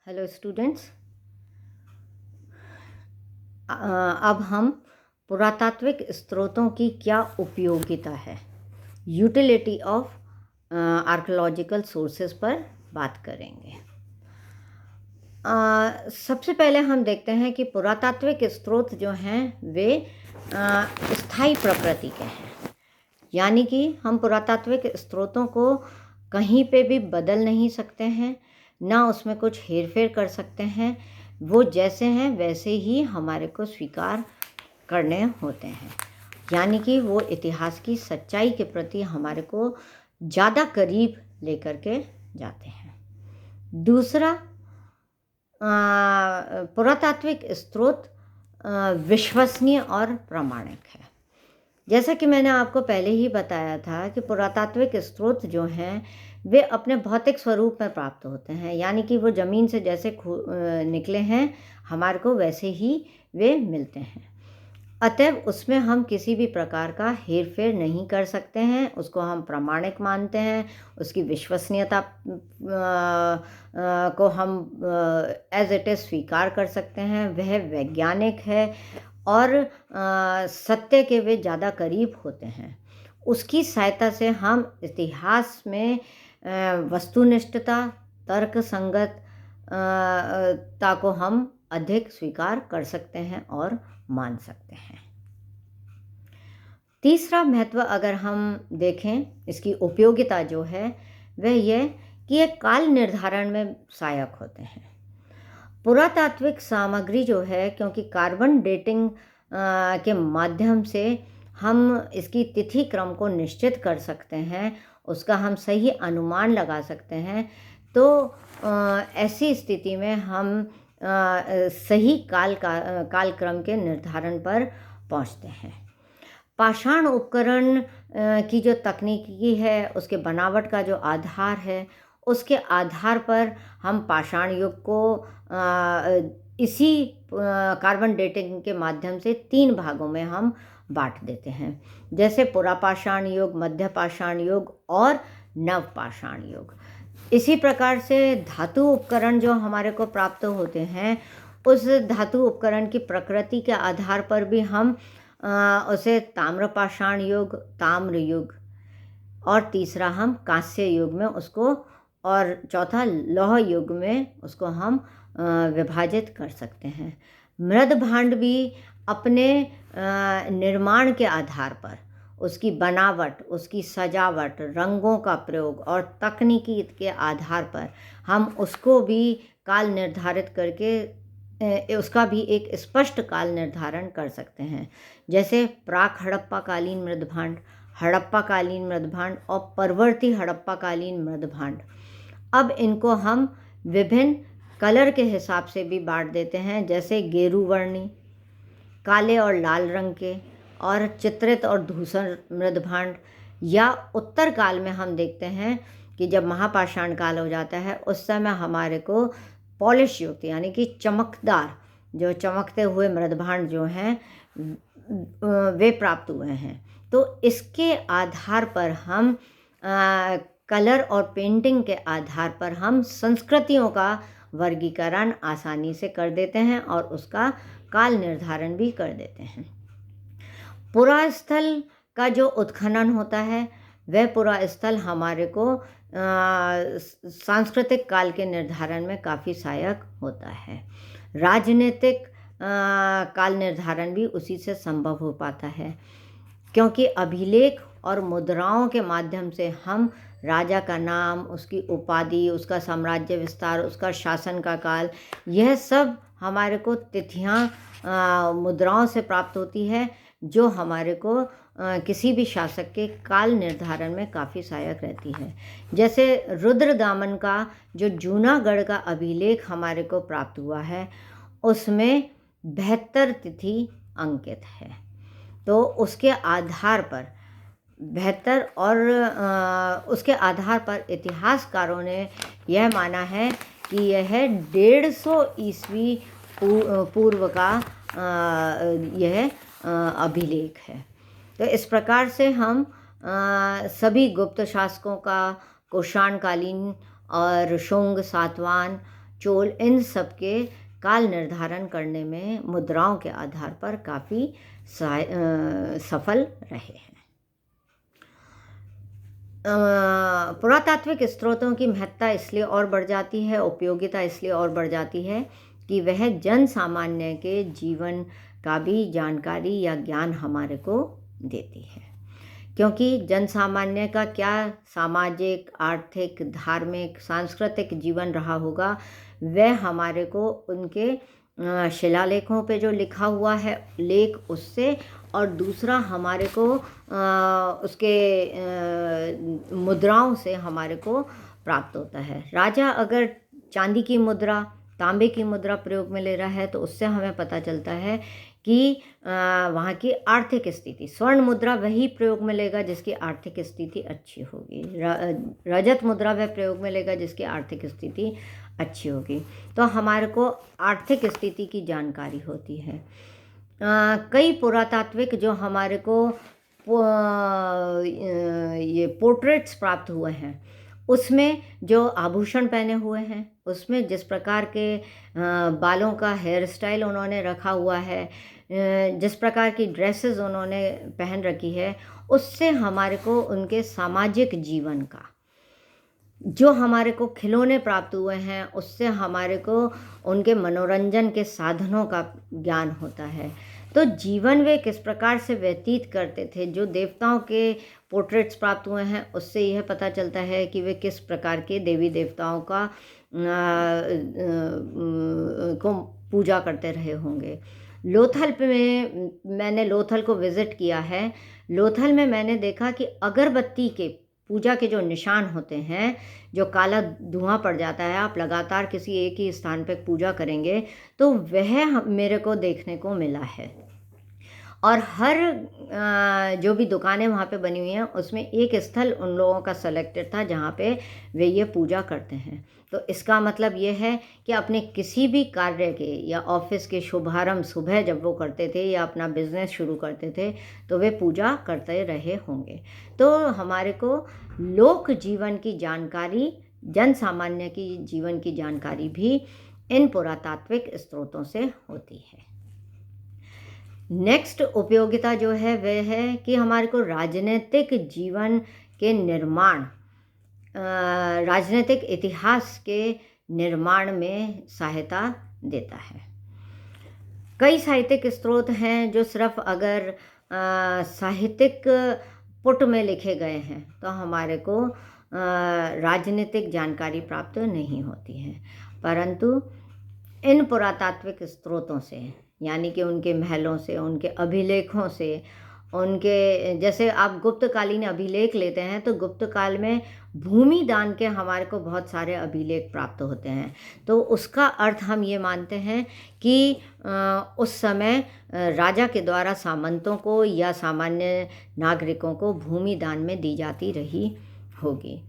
Hello students. अब हम पुरातात्विक स्रोतों की क्या उपयोगिता है, यूटिलिटी ऑफ आर्कियोलॉजिकल सोर्सेज पर बात करेंगे। सबसे पहले हम देखते हैं कि पुरातात्विक स्रोत जो हैं वे स्थायी प्रकृति के हैं, यानी कि हम पुरातात्विक स्रोतों को कहीं पे भी बदल नहीं सकते हैं, ना उसमें कुछ हेरफेर कर सकते हैं। वो जैसे हैं वैसे ही हमारे को स्वीकार करने होते हैं, यानी कि वो इतिहास की सच्चाई के प्रति हमारे को ज़्यादा करीब लेकर के जाते हैं। दूसरा, पुरातात्विक स्रोत विश्वसनीय और प्रामाणिक है। जैसा कि मैंने आपको पहले ही बताया था कि पुरातात्विक स्रोत जो हैं वे अपने भौतिक स्वरूप में प्राप्त होते हैं, यानी कि वो ज़मीन से जैसे निकले हैं हमारे को वैसे ही वे मिलते हैं। अतएव उसमें हम किसी भी प्रकार का हेरफेर नहीं कर सकते हैं, उसको हम प्रामाणिक मानते हैं, उसकी विश्वसनीयता को हम एज इट इज़ स्वीकार कर सकते हैं। वह वैज्ञानिक है और सत्य के वे ज़्यादा करीब होते हैं। उसकी सहायता से हम इतिहास में वस्तुनिष्ठता, तर्क संगत ता को हम अधिक स्वीकार कर सकते हैं और मान सकते हैं। तीसरा महत्व अगर हम देखें, इसकी उपयोगिता जो है वह यह कि ये काल निर्धारण में सहायक होते हैं। पुरातात्विक सामग्री जो है, क्योंकि कार्बन डेटिंग के माध्यम से हम इसकी तिथि क्रम को निश्चित कर सकते हैं, उसका हम सही अनुमान लगा सकते हैं, तो ऐसी स्थिति में हम सही कालक्रम के निर्धारण पर पहुंचते हैं। पाषाण उपकरण की जो तकनीकी है, उसके बनावट का जो आधार है, उसके आधार पर हम पाषाण युग को इसी कार्बन डेटिंग के माध्यम से 3 भागों में हम बांट देते हैं, जैसे पुरापाषाण युग, मध्य पाषाण युग और नवपाषाण युग। इसी प्रकार से धातु उपकरण जो हमारे को प्राप्त होते हैं, उस धातु उपकरण की प्रकृति के आधार पर भी हम उसे ताम्रपाषाण युग, ताम्र युग, और तीसरा हम कांस्य युग में उसको, और चौथा लौह युग में उसको हम विभाजित कर सकते हैं। मृद भांड भी अपने निर्माण के आधार पर, उसकी बनावट, उसकी सजावट, रंगों का प्रयोग और तकनीकी के आधार पर हम उसको भी काल निर्धारित करके उसका भी एक स्पष्ट काल निर्धारण कर सकते हैं, जैसे प्राक हड़प्पाकालीन मृदभांड, हड़प्पाकालीन मृदभांड और परवर्ती हड़प्पाकालीन मृदभांड। अब इनको हम विभिन्न कलर के हिसाब से भी बांट देते हैं, जैसे गेरुवर्णी, काले और लाल रंग के, और चित्रित और धूसर मृदभांड। या उत्तर काल में हम देखते हैं कि जब महापाषाण काल हो जाता है, उस समय हमारे को पॉलिश युक्त, यानी कि चमकदार, जो चमकते हुए मृदभांड जो हैं वे प्राप्त हुए हैं। तो इसके आधार पर हम कलर और पेंटिंग के आधार पर हम संस्कृतियों का वर्गीकरण आसानी से कर देते हैं और उसका काल निर्धारण भी कर देते हैं। पुरास्थल का जो उत्खनन होता है, वह पुरास्थल हमारे को सांस्कृतिक काल के निर्धारण में काफ़ी सहायक होता है। राजनीतिक काल निर्धारण भी उसी से संभव हो पाता है, क्योंकि अभिलेख और मुद्राओं के माध्यम से हम राजा का नाम, उसकी उपाधि, उसका साम्राज्य विस्तार, उसका शासन का काल, यह सब हमारे को तिथियां मुद्राओं से प्राप्त होती है, जो हमारे को किसी भी शासक के काल निर्धारण में काफ़ी सहायक रहती है। जैसे रुद्रदामन का जो जूनागढ़ का अभिलेख हमारे को प्राप्त हुआ है, उसमें 72 तिथि अंकित है। तो उसके आधार पर 72 और उसके आधार पर इतिहासकारों ने यह माना है कि यह 150 ईस्वी पूर्व का यह अभिलेख है। तो इस प्रकार से हम सभी गुप्त शासकों का, कुषाण कालीन और शुंग, सातवाहन, चोल, इन सब के काल निर्धारण करने में मुद्राओं के आधार पर काफ़ी सफल रहे हैं। पुरातात्विक स्रोतों की महत्ता इसलिए और बढ़ जाती है, उपयोगिता इसलिए और बढ़ जाती है कि वह जन सामान्य के जीवन का भी जानकारी या ज्ञान हमारे को देती है। क्योंकि जन सामान्य का क्या सामाजिक, आर्थिक, धार्मिक, सांस्कृतिक जीवन रहा होगा, वह हमारे को उनके शिलालेखों पे जो लिखा हुआ है लेख उससे, और दूसरा हमारे को उसके मुद्राओं से हमारे को प्राप्त होता है। राजा अगर चांदी की मुद्रा, तांबे की मुद्रा प्रयोग में ले रहा है तो उससे हमें पता चलता है कि वहाँ की आर्थिक स्थिति, स्वर्ण मुद्रा वही प्रयोग में लेगा जिसकी आर्थिक स्थिति अच्छी होगी, रजत मुद्रा वह प्रयोग में लेगा जिसकी आर्थिक स्थिति अच्छी होगी। तो हमारे को आर्थिक स्थिति की जानकारी होती है। कई पुरातात्विक जो हमारे को ये पोर्ट्रेट्स प्राप्त हुए हैं, उसमें जो आभूषण पहने हुए हैं, उसमें जिस प्रकार के बालों का हेयर स्टाइल उन्होंने रखा हुआ है, जिस प्रकार की ड्रेसेस उन्होंने पहन रखी है, उससे हमारे को उनके सामाजिक जीवन का, जो हमारे को खिलौने प्राप्त हुए हैं, उससे हमारे को उनके मनोरंजन के साधनों का ज्ञान होता है। तो जीवन वे किस प्रकार से व्यतीत करते थे, जो देवताओं के पोर्ट्रेट्स प्राप्त हुए हैं उससे यह पता चलता है कि वे किस प्रकार के देवी देवताओं का को पूजा करते रहे होंगे। लोथल में मैंने लोथल को विज़िट किया है। लोथल में मैंने देखा कि अगरबत्ती के पूजा के जो निशान होते हैं, जो काला धुआं पड़ जाता है, आप लगातार किसी एक ही स्थान पर पूजा करेंगे तो वह मेरे को देखने को मिला है। और हर जो भी दुकानें वहाँ पे बनी हुई हैं उसमें एक स्थल उन लोगों का सेलेक्टेड था जहाँ पे वे ये पूजा करते हैं। तो इसका मतलब ये है कि अपने किसी भी कार्य के या ऑफिस के शुभारंभ सुबह जब वो करते थे या अपना बिजनेस शुरू करते थे तो वे पूजा करते रहे होंगे। तो हमारे को लोक जीवन की जानकारी, जन सामान्य की जीवन की जानकारी भी इन पुरातात्विक स्रोतों से होती है। नेक्स्ट उपयोगिता जो है वह है कि हमारे को राजनीतिक जीवन के निर्माण, राजनीतिक इतिहास के निर्माण में सहायता देता है। कई साहित्यिक स्रोत हैं जो सिर्फ अगर साहित्यिक पुट में लिखे गए हैं तो हमारे को राजनीतिक जानकारी प्राप्त नहीं होती है, परंतु इन पुरातात्विक स्रोतों से, यानी कि उनके महलों से, उनके अभिलेखों से, उनके जैसे आप गुप्तकालीन अभिलेख लेते हैं तो गुप्त काल में भूमि दान के हमारे को बहुत सारे अभिलेख प्राप्त होते हैं। तो उसका अर्थ हम ये मानते हैं कि उस समय राजा के द्वारा सामंतों को या सामान्य नागरिकों को भूमि दान में दी जाती रही होगी।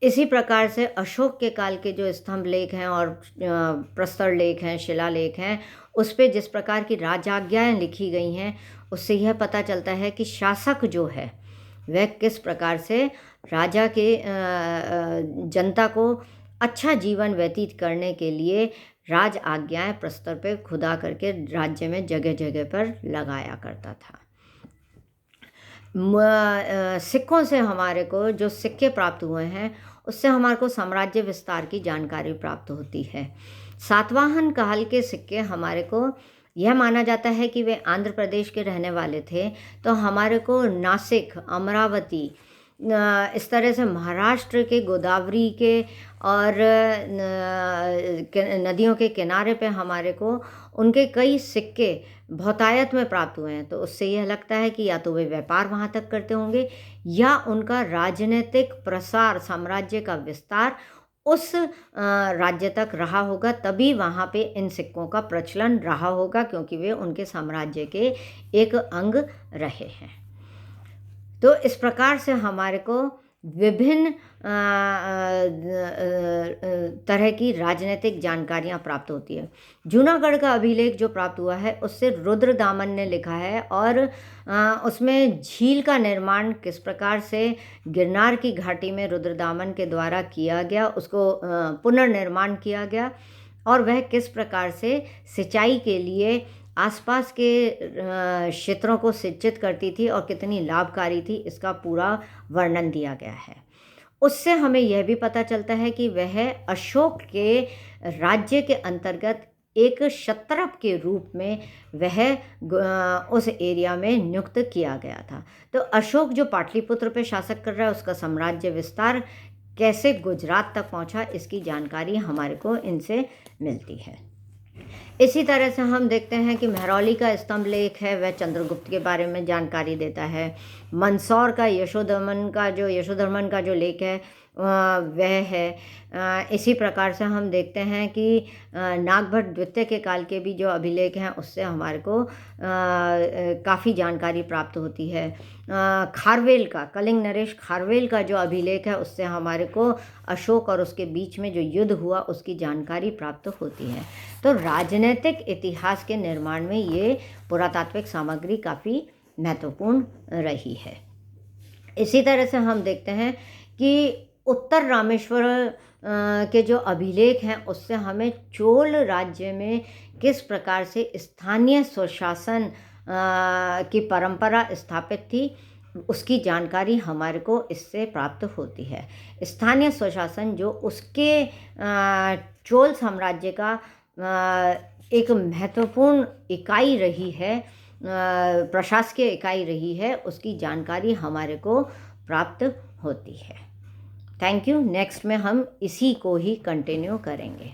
इसी प्रकार से अशोक के काल के जो स्तंभ लेख हैं और प्रस्तर लेख हैं, शिलालेख हैं, उस पे जिस प्रकार की राजाज्ञाएँ लिखी गई हैं उससे यह पता चलता है कि शासक जो है वह किस प्रकार से राजा के जनता को अच्छा जीवन व्यतीत करने के लिए राज आज्ञाएँ प्रस्तर पे खुदा करके राज्य में जगह जगह पर लगाया करता था। सिक्कों से हमारे को जो सिक्के प्राप्त हुए हैं उससे हमारे को साम्राज्य विस्तार की जानकारी प्राप्त होती है। सातवाहन काल के सिक्के हमारे को यह माना जाता है कि वे आंध्र प्रदेश के रहने वाले थे, तो हमारे को नासिक, अमरावती, इस तरह से महाराष्ट्र के गोदावरी के और नदियों के किनारे पे हमारे को उनके कई सिक्के बहुतायत में प्राप्त हुए हैं। तो उससे यह लगता है कि या तो वे व्यापार वहाँ तक करते होंगे या उनका राजनीतिक प्रसार, साम्राज्य का विस्तार उस राज्य तक रहा होगा, तभी वहाँ पे इन सिक्कों का प्रचलन रहा होगा, क्योंकि वे उनके साम्राज्य के एक अंग रहे हैं। तो इस प्रकार से हमारे को विभिन्न तरह की राजनीतिक जानकारियाँ प्राप्त होती है। जूनागढ़ का अभिलेख जो प्राप्त हुआ है उससे रुद्रदामन ने लिखा है, और उसमें झील का निर्माण किस प्रकार से गिरनार की घाटी में रुद्रदामन के द्वारा किया गया, उसको पुनर्निर्माण किया गया, और वह किस प्रकार से सिंचाई के लिए आसपास के क्षेत्रों को सिंचित करती थी और कितनी लाभकारी थी, इसका पूरा वर्णन दिया गया है। उससे हमें यह भी पता चलता है कि वह अशोक के राज्य के अंतर्गत एक क्षत्रप के रूप में वह उस एरिया में नियुक्त किया गया था। तो अशोक जो पाटलिपुत्र पे शासक कर रहा है, उसका साम्राज्य विस्तार कैसे गुजरात तक पहुंचा, इसकी जानकारी हमारे को इनसे मिलती है। इसी तरह से हम देखते हैं कि महरौली का स्तंभ लेख है, वह चंद्रगुप्त के बारे में जानकारी देता है। मंदसौर का यशोधर्मन का जो लेख है वह है। इसी प्रकार से हम देखते हैं कि नागभट्ट द्वितीय के काल के भी जो अभिलेख हैं उससे हमारे को काफ़ी जानकारी प्राप्त होती है। खारवेल का, कलिंग नरेश खारवेल का जो अभिलेख है उससे हमारे को अशोक और उसके बीच में जो युद्ध हुआ उसकी जानकारी प्राप्त होती है। तो राजनीतिक इतिहास के निर्माण में ये पुरातात्विक सामग्री काफ़ी महत्वपूर्ण रही है। इसी तरह से हम देखते हैं कि उत्तर रामेश्वर के जो अभिलेख हैं उससे हमें चोल राज्य में किस प्रकार से स्थानीय स्वशासन की परंपरा स्थापित थी, उसकी जानकारी हमारे को इससे प्राप्त होती है। स्थानीय स्वशासन जो उसके चोल साम्राज्य का एक महत्वपूर्ण इकाई रही है, प्रशासकीय इकाई रही है, उसकी जानकारी हमारे को प्राप्त होती है। Thank you. नेक्स्ट में हम इसी को ही कंटिन्यू करेंगे।